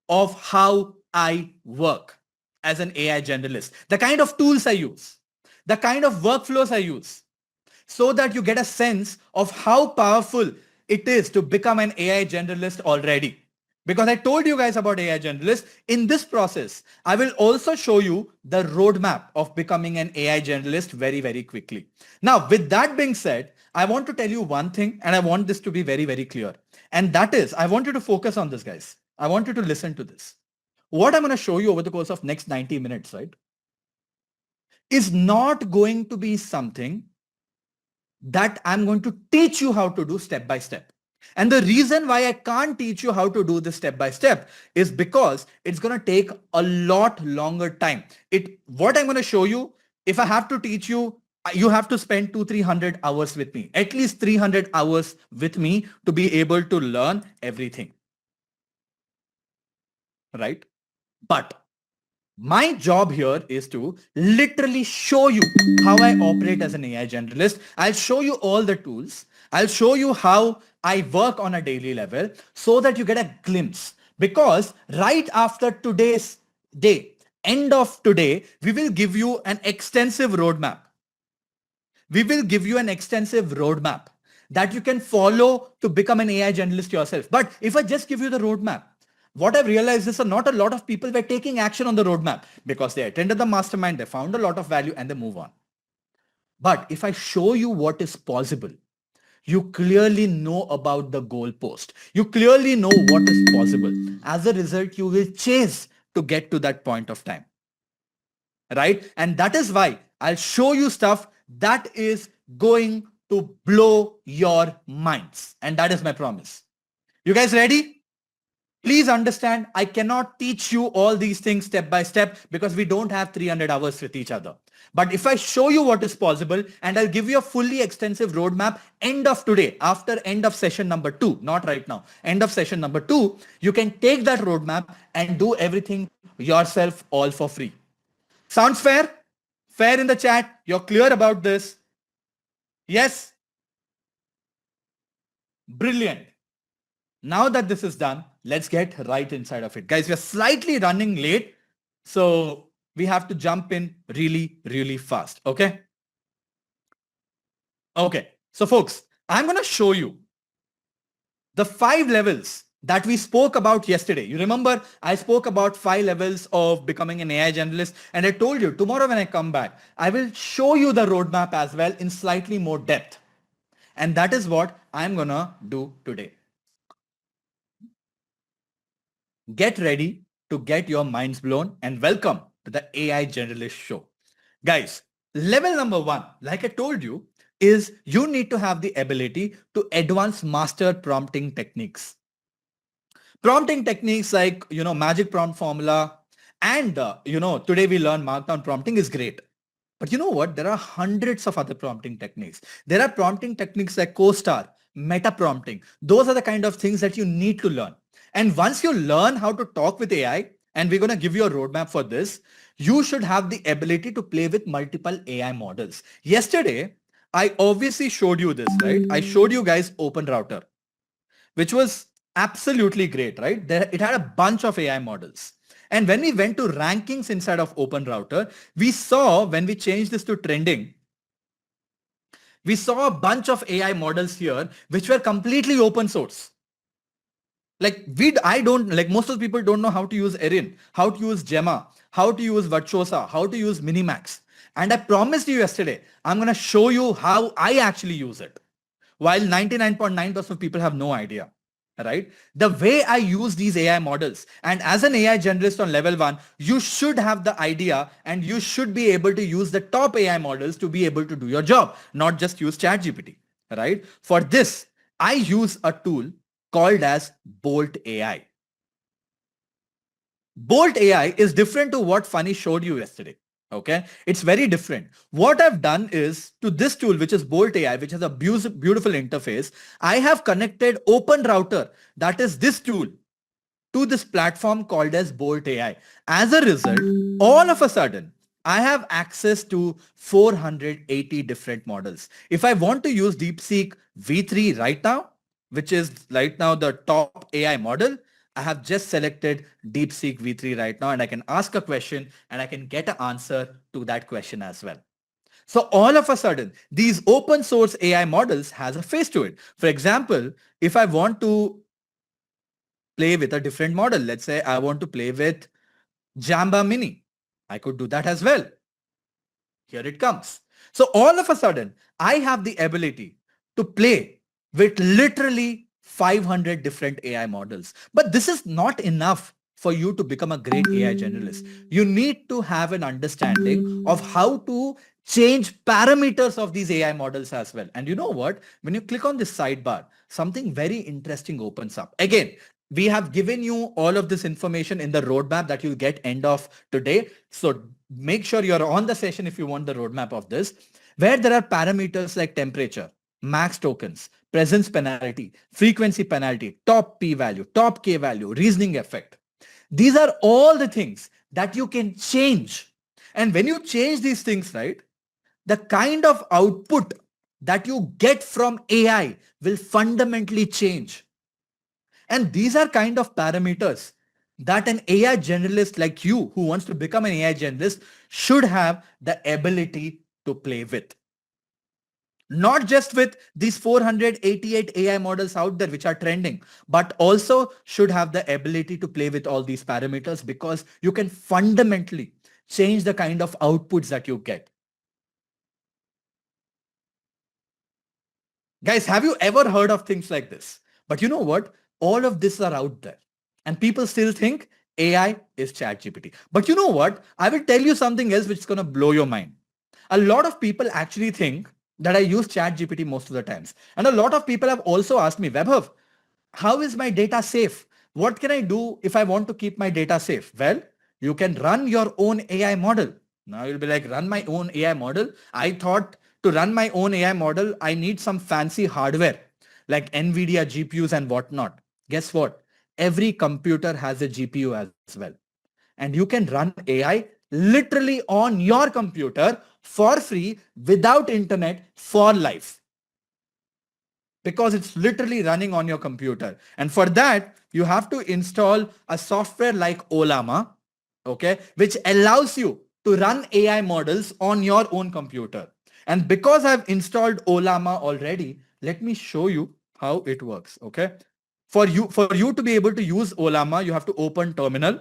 of how I work as an AI generalist, the kind of tools I use, the kind of workflows I use, so that you get a sense of how powerful it is to become an AI generalist already. Because I told you guys about AI generalist. In this process, I will also show you the roadmap of becoming an AI generalist very, very quickly. Now, with that being said, I want to tell you one thing, and I want this to be very, very clear. And that is, I want you to focus on this, guys. I want you to listen to this. What I'm going to show you over the course of next 90 minutes, right, is not going to be something that I'm going to teach you how to do step by step. And the reason why I can't teach you how to do this step by step is because it's going to take a lot longer time. What I'm going to show you, if I have to teach you, you have to spend 200-300 hours with me, at least 300 hours with me to be able to learn everything. Right? But my job here is to literally show you how I operate as an AI generalist. I'll show you all the tools. I'll show you how I work on a daily level so that you get a glimpse. Because right after today's day, end of today, we will give you an extensive roadmap. We will give you an extensive roadmap that you can follow to become an AI generalist yourself. But if I just give you the roadmap, what I've realized is that not a lot of people were taking action on the roadmap because they attended the mastermind, they found a lot of value and they move on. But if I show you what is possible, you clearly know about the goalpost. You clearly know what is possible. As a result, you will chase to get to that point of time. Right? And that is why I'll show you stuff that is going to blow your minds. And that is my promise. You guys ready? Please understand, I cannot teach you all these things step by step because we don't have 300 hours with each other. But if I show you what is possible and I'll give you a fully extensive roadmap end of today, after end of session number 2, not right now, end of session number 2, you can take that roadmap and do everything yourself all for free. Sounds fair? Fair in the chat? You're clear about this? Yes? Brilliant. Now that this is done, let's get right inside of it. Guys, we are slightly running late, so we have to jump in really, really fast. Okay? Okay. So folks, I'm going to show you the 5 levels that we spoke about yesterday. You remember I spoke about 5 levels of becoming an AI generalist, and I told you tomorrow when I come back, I will show you the roadmap as well in slightly more depth. And that is what I'm going to do today. Get ready to get your minds blown and welcome to the AI Generalist Show. Guys, level number 1, like I told you, is you need to have the ability to advance master prompting techniques. Prompting techniques like, magic prompt formula And, today we learn markdown prompting is great. But you know what? There are hundreds of other prompting techniques. There are prompting techniques like co-star, meta prompting. Those are the kind of things that you need to learn. And once you learn how to talk with AI, and we're going to give you a roadmap for this, you should have the ability to play with multiple AI models. Yesterday, I obviously showed you this, right? I showed you guys Open Router, which was absolutely great, right? It had a bunch of AI models. And when we went to rankings inside of Open Router, we saw when we changed this to trending, we saw a bunch of AI models here, which were completely open source. Most of the people don't know how to use Erin, how to use Gemma, how to use Virtuosa, how to use Minimax. And I promised you yesterday, I'm going to show you how I actually use it. While 99.9% of people have no idea, right? The way I use these AI models, and as an AI generalist on level 1, you should have the idea and you should be able to use the top AI models to be able to do your job, not just use ChatGPT, right? For this, I use a tool called as Bolt AI. Bolt AI is different to what Funny showed you yesterday. Okay, it's very different. What I've done is to this tool, which is Bolt AI, which has a beautiful interface, I have connected Open Router, that is this tool, to this platform called as Bolt AI. As a result, all of a sudden, I have access to 480 different models. If I want to use DeepSeek V3 right now, which is right now the top AI model, I have just selected DeepSeek V3 right now, and I can ask a question and I can get an answer to that question as well. So all of a sudden, these open source AI models has a face to it. For example, if I want to play with a different model, let's say I want to play with Jamba Mini, I could do that as well. Here it comes. So all of a sudden, I have the ability to play with literally 500 different AI models. But this is not enough for you to become a great AI generalist. You need to have an understanding of how to change parameters of these AI models as well. And you know what? When you click on this sidebar, something very interesting opens up. Again, we have given you all of this information in the roadmap that you'll get end of today. So make sure you're on the session if you want the roadmap of this, where there are parameters like temperature, max tokens, presence penalty, frequency penalty, top p-value, top k-value, reasoning effect. These are all the things that you can change. And when you change these things, right, the kind of output that you get from AI will fundamentally change. And these are kind of parameters that an AI generalist like you who wants to become an AI generalist should have the ability to play with. Not just with these 488 AI models out there which are trending, but also should have the ability to play with all these parameters, because you can fundamentally change the kind of outputs that you get. Guys, have you ever heard of things like this? But you know what? All of this are out there. And people still think AI is ChatGPT. But you know what? I will tell you something else which is going to blow your mind. A lot of people actually think that I use ChatGPT most of the times. And a lot of people have also asked me, Vaibhav, how is my data safe? What can I do if I want to keep my data safe? Well, you can run your own AI model. Now you'll be like, run my own AI model? I thought to run my own AI model, I need some fancy hardware like NVIDIA GPUs and whatnot. Guess what? Every computer has a GPU as well. And you can run AI literally on your computer for free without internet for life, because it's literally running on your computer. And for that, you have to install a software like Olama, okay, which allows you to run AI models on your own computer. And because I've installed Olama already, let me show you how it works, okay? For you to be able to use Olama, you have to open terminal,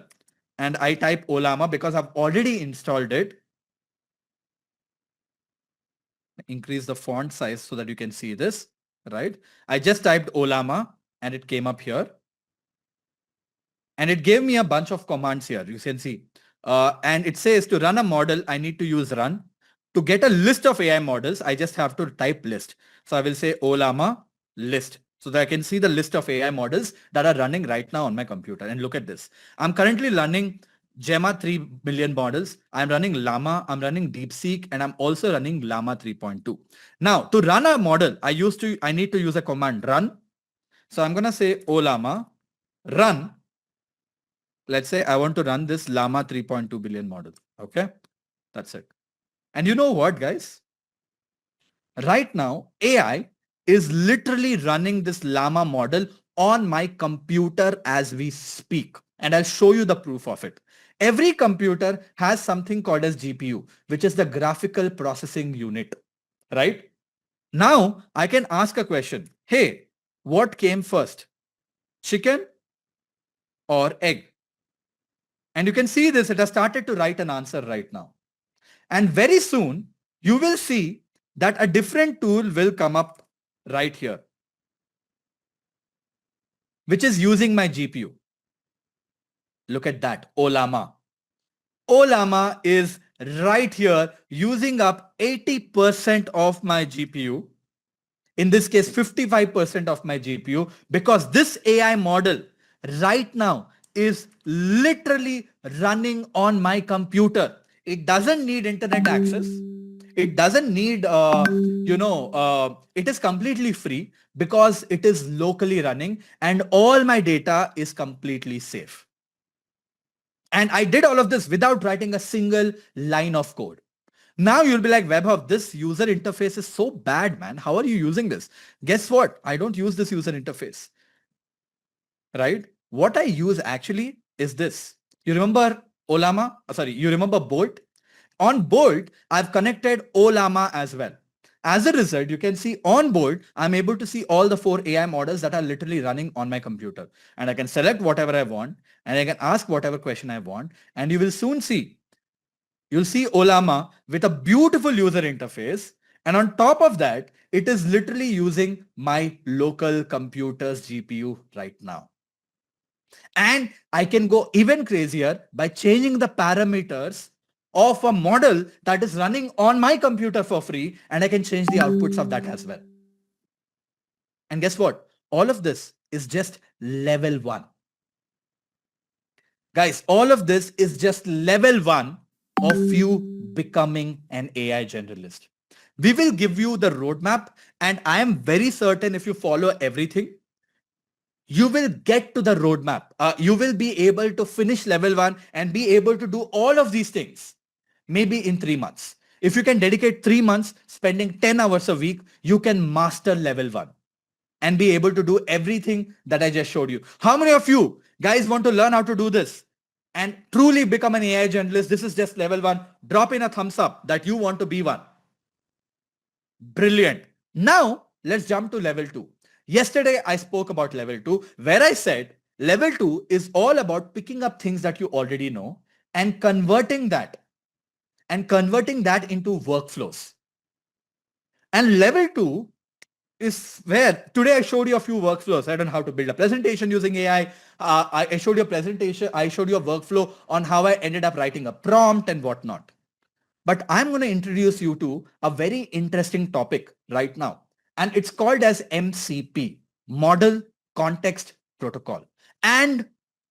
and I type Olama because I've already installed it. Increase the font size so that you can see this, right? I just typed Olama and it came up here. And it gave me a bunch of commands here. You can see. And it says to run a model, I need to use run. To get a list of AI models, I just have to type list. So I will say Olama list, so that I can see the list of AI models that are running right now on my computer. And look at this. I'm currently running Gemma 3 billion models. I'm running Llama, I'm running DeepSeek, and I'm also running Llama 3.2. Now, to run a model, I need to use a command run. So I'm going to say, oh Llama, run. Let's say I want to run this Llama 3.2 billion model. Okay. That's it. And you know what, guys? Right now, AI is literally running this Llama model on my computer as we speak. And I'll show you the proof of it. Every computer has something called as GPU, which is the graphical processing unit, right? Now I can ask a question. Hey, what came first? Chicken or egg? And you can see this, it has started to write an answer right now. And very soon you will see that a different tool will come up right here, which is using my GPU. Look at that, Olama. Olama is right here using up 80% of my GPU. In this case, 55% of my GPU, because this AI model right now is literally running on my computer. It doesn't need internet access. It doesn't need, it is completely free because it is locally running and all my data is completely safe. And I did all of this without writing a single line of code. Now you'll be like, Webhub, this user interface is so bad, man. How are you using this? Guess what? I don't use this user interface, right? What I use actually is this. You remember Olama? You remember Bolt? On Bolt, I've connected Olama as well. As a result, you can see on Bolt, I'm able to see all the 4 AI models that are literally running on my computer. And I can select whatever I want and I can ask whatever question I want. And you will soon see, you'll see Olama with a beautiful user interface. And on top of that, it is literally using my local computer's GPU right now. And I can go even crazier by changing the parameters of a model that is running on my computer for free, and I can change the outputs of that as well. And guess what? All of this is just level 1. Guys, all of this is just level 1 of you becoming an AI generalist. We will give you the roadmap, and I am very certain if you follow everything, you will get to the roadmap. You will be able to finish level 1 and be able to do all of these things maybe in 3 months. If you can dedicate 3 months spending 10 hours a week, you can master level 1 and be able to do everything that I just showed you. How many of you guys want to learn how to do this and truly become an AI generalist? This is just level 1. Drop in a thumbs up that you want to be one. Brilliant. Now let's jump to level 2. Yesterday I spoke about level 2 where I said level 2 is all about picking up things that you already know and converting that into workflows. And level 2 is where today I showed you a few workflows. I don't know how to build a presentation using AI. I showed you a presentation. I showed you a workflow on how I ended up writing a prompt and whatnot. But I'm going to introduce you to a very interesting topic right now. And it's called as MCP, Model Context Protocol. And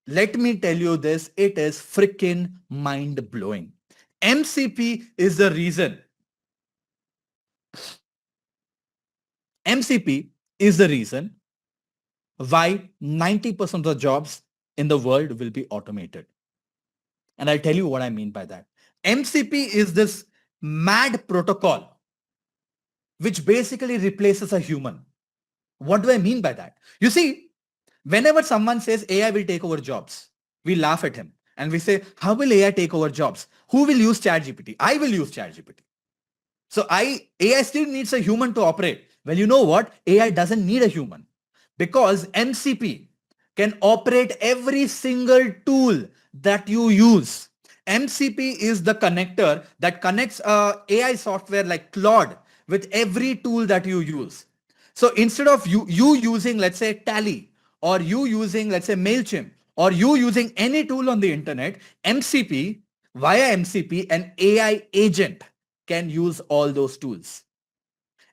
let me tell you this, it is freaking mind-blowing. MCP is the reason. MCP is the reason why 90% of the jobs in the world will be automated. And I'll tell you what I mean by that. MCP is this mad protocol which basically replaces a human. What do I mean by that? You see, whenever someone says AI will take over jobs, we laugh at him and we say, how will AI take over jobs? Who will use ChatGPT? I will use ChatGPT. So AI still needs a human to operate. Well, you know what? AI doesn't need a human because MCP can operate every single tool that you use. MCP is the connector that connects AI software like Claude with every tool that you use. So instead of you using, let's say, Tally, or you using, let's say, MailChimp, or you using any tool on the internet, MCP, via MCP, an AI agent can use all those tools.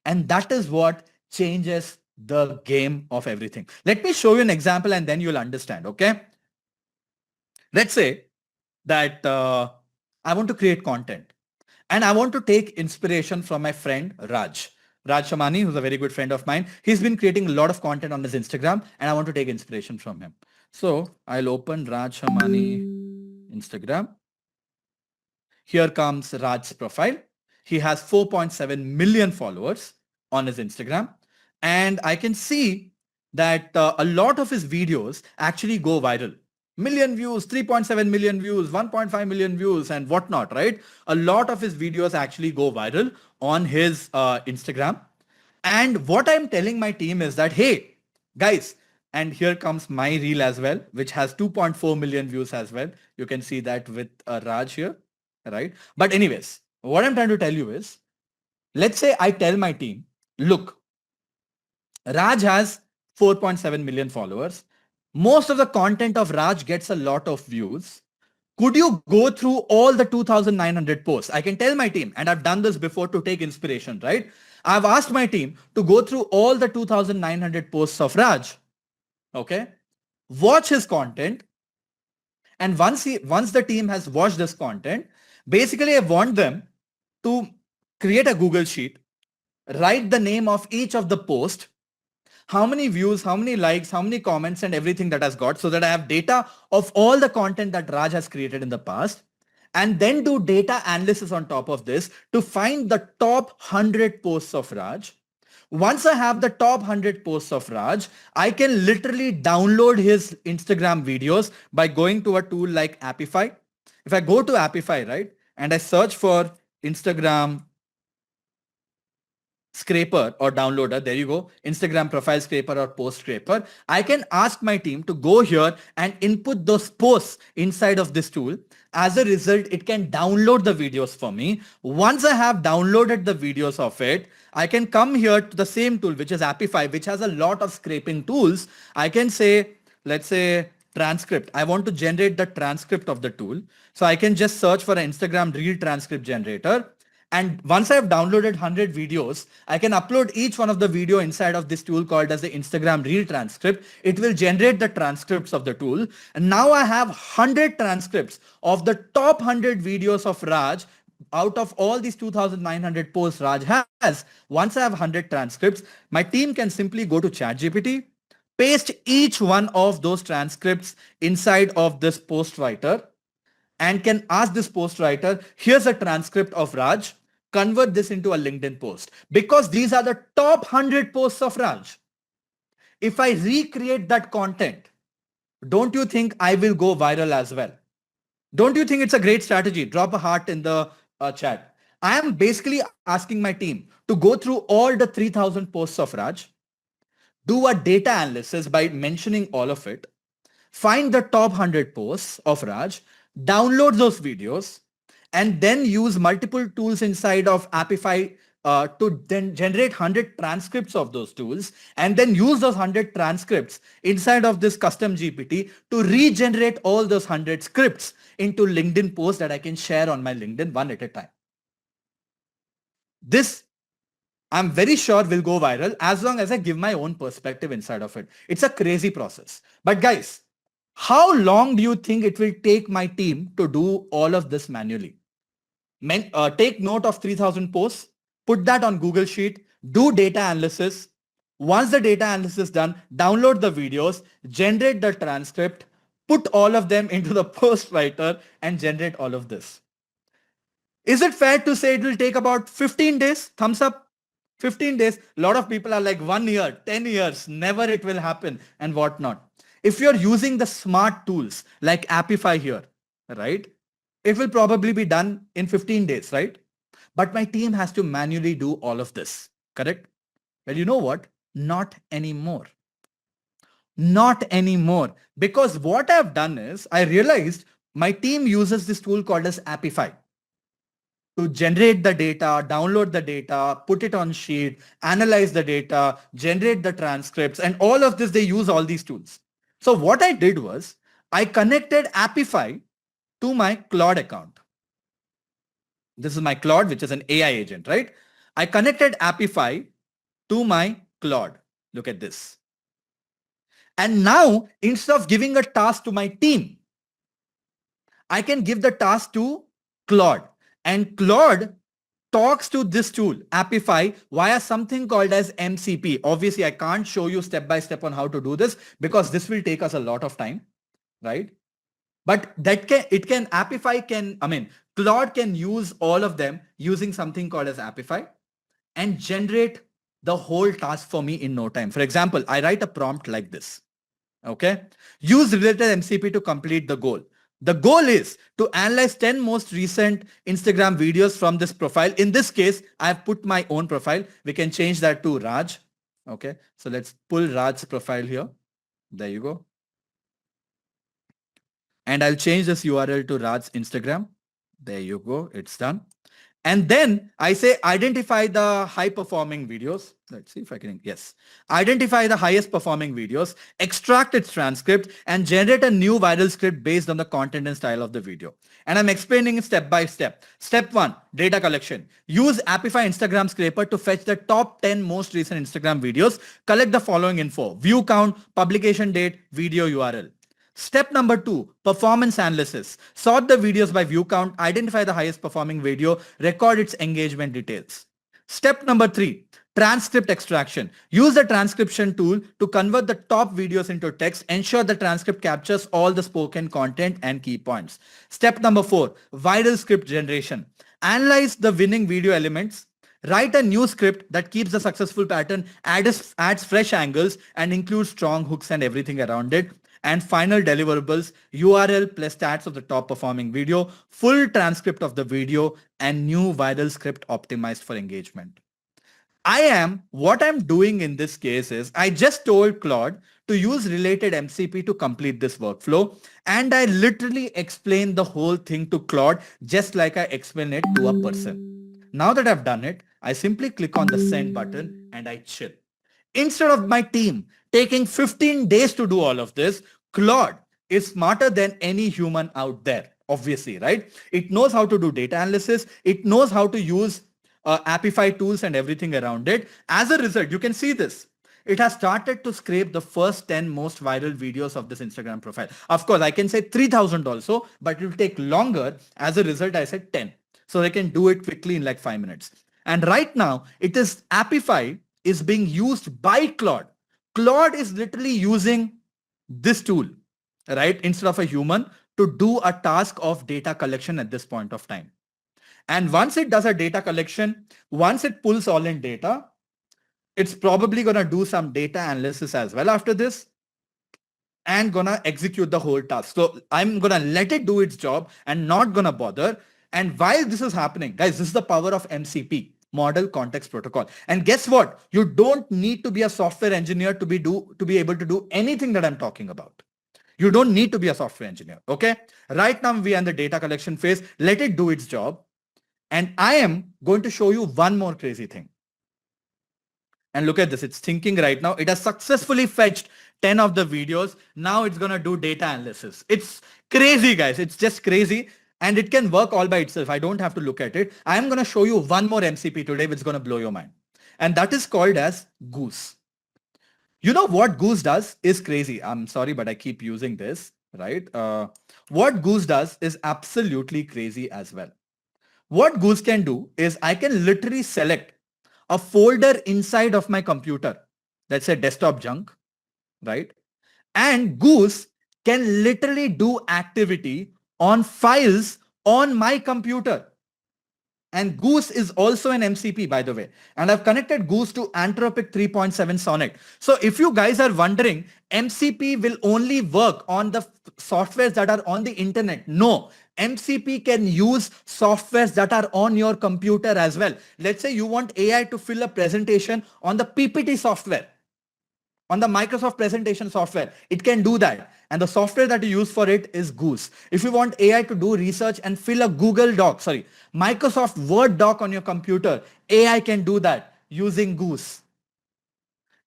And that is what changes the game of everything. Let me show you an example and then you'll understand, okay? Let's say that I want to create content and I want to take inspiration from my friend Raj. Raj Shamani, who's a very good friend of mine. He's been creating a lot of content on his Instagram and I want to take inspiration from him. So I'll open Raj Shamani Instagram. Here comes Raj's profile. He has 4.7 million followers on his Instagram. And I can see that a lot of his videos actually go viral. Million views, 3.7 million views, 1.5 million views and whatnot, right? A lot of his videos actually go viral on his Instagram. And what I'm telling my team is that, hey, guys, and here comes my reel as well, which has 2.4 million views as well. You can see that with Raj here, right? But anyways, what I'm trying to tell you is, let's say I tell my team, look, Raj has 4.7 million followers. Most of the content of Raj gets a lot of views. Could you go through all the 2,900 posts? I can tell my team, and I've done this before to take inspiration, right? I've asked my team to go through all the 2,900 posts of Raj. Okay. Watch his content. And once the team has watched this content, basically I want them to create a Google sheet, write the name of each of the post, how many views, how many likes, how many comments and everything that has got, so that I have data of all the content that Raj has created in the past, and then do data analysis on top of this to find the top 100 posts of Raj. Once I have the top 100 posts of Raj, I can literally download his Instagram videos by going to a tool like Appify. If I go to Appify, right, and I search for Instagram scraper or downloader, there you go, Instagram profile scraper or post scraper, I can ask my team to go here and input those posts inside of this tool. As a result, it can download the videos for me. Once I have downloaded the videos of it, I can come here to the same tool, which is Appify, which has a lot of scraping tools. I can say, let's say transcript. I want to generate the transcript of the tool. So I can just search for an Instagram reel transcript generator. And once I have downloaded 100 videos, I can upload each one of the video inside of this tool called as the Instagram reel transcript. It will generate the transcripts of the tool. And now I have 100 transcripts of the top 100 videos of Raj out of all these 2,900 posts Raj has. Once I have 100 transcripts, my team can simply go to ChatGPT, paste each one of those transcripts inside of this post writer, and can ask this post writer, here's a transcript of Raj, convert this into a LinkedIn post. Because these are the top 100 posts of Raj. If I recreate that content, don't you think I will go viral as well? Don't you think it's a great strategy? Drop a heart in the chat. I am basically asking my team to go through all the 3,000 posts of Raj, do a data analysis by mentioning all of it, find the top 100 posts of Raj, download those videos, and then use multiple tools inside of Appify to then generate 100 transcripts of those tools, and then use those 100 transcripts inside of this custom GPT to regenerate all those 100 scripts into LinkedIn posts that I can share on my LinkedIn one at a time. This, I'm very sure, will go viral as long as I give my own perspective inside of it. It's a crazy process. But guys, how long do you think it will take my team to do all of this manually? Take note of 3,000 posts, put that on Google Sheet, do data analysis. Once the data analysis is done, download the videos, generate the transcript, put all of them into the post writer and generate all of this. Is it fair to say it will take about 15 days? Thumbs up. 15 days. A lot of people are like 1 year, 10 years, never it will happen and whatnot. If you're using the smart tools like Appify here, right, it will probably be done in 15 days, right? But my team has to manually do all of this, correct? Well, you know what? Not anymore. Not anymore. Because what I've done is I realized my team uses this tool called as Appify to generate the data, download the data, put it on sheet, analyze the data, generate the transcripts, and all of this, they use all these tools. So what I did was I connected Appify to my Claude account. This is my Claude, which is an AI agent, right? I connected Appify to my Claude. Look at this. And now, instead of giving a task to my team, I can give the task to Claude, and Claude talks to this tool, Apify, via something called as MCP. Obviously, I can't show you step by step on how to do this because this will take us a lot of time, right? But Claude can use all of them using something called as Apify and generate the whole task for me in no time. For example, I write a prompt like this. Okay. Use related MCP to complete the goal. The goal is to analyze 10 most recent Instagram videos from this profile. In this case, I have put my own profile. We can change that to Raj. Okay. So let's pull Raj's profile here. There you go. And I'll change this URL to Raj's Instagram. There you go. It's done. And then I say identify the high performing videos. Let's see if I can, yes. Identify the highest performing videos, extract its transcript and generate a new viral script based on the content and style of the video. And I'm explaining it step by step. Step 1, data collection. Use Apify Instagram scraper to fetch the top 10 most recent Instagram videos. Collect the following info: view count, publication date, video URL. Step number 2, performance analysis. Sort the videos by view count, identify the highest performing video, record its engagement details. Step number 3, transcript extraction. Use the transcription tool to convert the top videos into text. Ensure the transcript captures all the spoken content and key points. Step number 4, viral script generation. Analyze the winning video elements. Write a new script that keeps the successful pattern, adds fresh angles, and includes strong hooks and everything around it. And final deliverables, URL plus stats of the top performing video, full transcript of the video, and new viral script optimized for engagement. What I'm doing in this case is I just told Claude to use related MCP to complete this workflow. And I literally explained the whole thing to Claude just like I explain it to a person. Now that I've done it, I simply click on the send button and I chill. Instead of my team taking 15 days to do all of this, Claude is smarter than any human out there, obviously, right? It knows how to do data analysis. It knows how to use Apify tools and everything around it. As a result, you can see this. It has started to scrape the first 10 most viral videos of this Instagram profile. Of course, I can say 3,000 also, but it will take longer. As a result, I said 10. So they can do it quickly in like 5 minutes. And right now, Apify is being used by Claude. Claude is literally using this tool, right, instead of a human to do a task of data collection at this point of time. And once it does a data collection, once it pulls all in data, it's probably going to do some data analysis as well after this and going to execute the whole task. So I'm going to let it do its job and not going to bother. And while this is happening, guys, this is the power of MCP. Model Context Protocol. And guess what? You don't need to be a software engineer to be able to do anything that I'm talking about. You don't need to be a software engineer. Okay. Right now we are in the data collection phase. Let it do its job. And I am going to show you one more crazy thing. And look at this. It's thinking right now. It has successfully fetched 10 of the videos. Now it's going to do data analysis. It's crazy, guys. It's just crazy. And it can work all by itself. I don't have to look at it. I am going to show you one more MCP today, which is going to blow your mind. And that is called as Goose. You know what Goose does is crazy. I'm sorry, but I keep using this, right? What Goose does is absolutely crazy as well. What Goose can do is I can literally select a folder inside of my computer. Let's say desktop junk, right? And Goose can literally do activity on files on my computer. And Goose is also an MCP, by the way. And I've connected Goose to Anthropic 3.7 Sonnet. So if you guys are wondering, MCP will only work on the softwares that are on the internet. No, MCP can use softwares that are on your computer as well. Let's say you want AI to fill a presentation on the PPT software, on the Microsoft presentation software. It can do that. And the software that you use for it is Goose. If you want AI to do research and fill a Microsoft Word doc on your computer, AI can do that using Goose.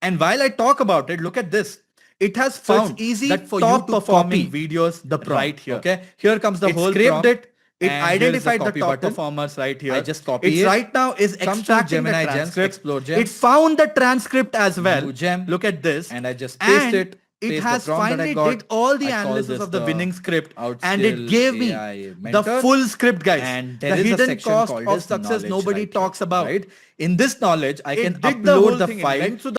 And while I talk about it, look at this. It has found it's easy that for top you to performing copy videos the prompt, right here. okay? Here comes the whole scraped prompt. It And identified here's the top button. performers right here. I just copy it. it. Right now is Come to extracting the Gemini Gems, transcript. Explore Gems. It found the transcript as well. New gem. Look at this. And I just paste it. it paste has the prompt that I finally got. did all the I call analysis this of the the winning script and Outskill it gave me AI the mentor. full script, guys. And The there is a hidden section cost called of as success knowledge nobody right here, talks about. right? In this knowledge, I It can did the whole upload the thing and file went through